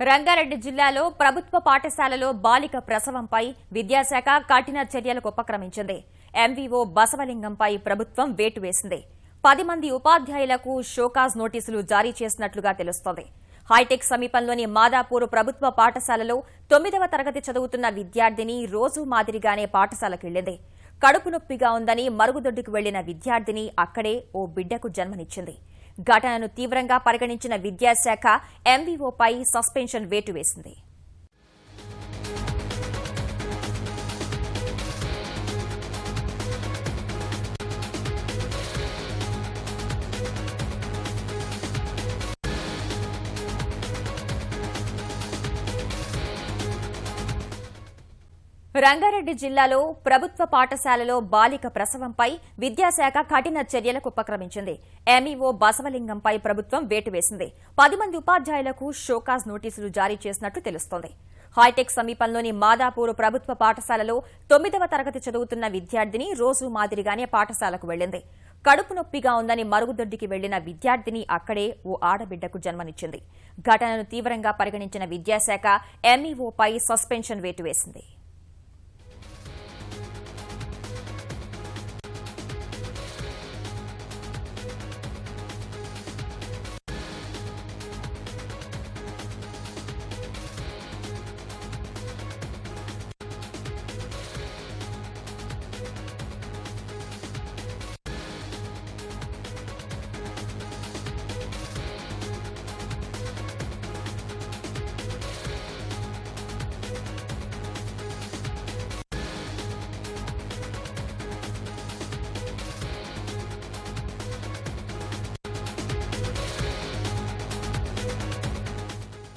రంగారెడ్డి జిల్లాలో ప్రభుత్వ పాఠశాలలో బాలిక ప్రసవంపై విద్యాశాఖ కఠిన చర్యలకు ఉపక్రమించింది. ఎంవీఓ బసవలింగంపై ప్రభుత్వం వేటు వేసింది. 10 మంది ఉపాధ్యాయులకు షోకాజ్ నోటీసులు జారీ చేసినట్లుగా తెలుస్తోంది. హైటెక్ సమీపంలోని మాదాపూర్ ప్రభుత్వ పాఠశాలలో 9వ తరగతి చదువుతున్న విద్యార్థిని రోజు మాదిరిగానే పాఠశాలకు వెళ్లింది. కడుపు నొప్పిగా ఉందని మరుగుదొడ్డుకు వెళ్లిన విద్యార్థిని అక్కడే ఓ బిడ్డకు జన్మనిచ్చింది. ఘటనను తీవ్రంగా పరిగణించిన విద్యాశాఖ ఎంవీఓపై సస్పెన్షన్ వేటు వేసింది. రంగారెడ్డి జిల్లాలో ప్రభుత్వ పాఠశాలలో బాలిక ప్రసవంపై విద్యాశాఖ కఠిన చర్యలకు ఉపక్రమించింది. ఎంఈఓ బసవలింగంపై ప్రభుత్వం వేటు వేసింది. 10 మంది ఉపాధ్యాయులకు షోకాజ్ నోటీసులు జారీ చేసినట్లు తెలుస్తోంది. హైటెక్ సమీపంలోని మాదాపూర్ ప్రభుత్వ పాఠశాలలో 9వ తరగతి చదువుతున్న విద్యార్థిని రోజు మాదిరిగానే పాఠశాలకు వెళ్లింది. కడుపు నొప్పిగా ఉందని మరుగుదొడ్డికి వెళ్లిన విద్యార్థిని అక్కడే ఓ ఆడబిడ్డకు జన్మనిచ్చింది. ఘటనను తీవ్రంగా పరిగణించిన విద్యాశాఖ ఎంఈఓపై సస్పెన్షన్ వేటు వేసింది.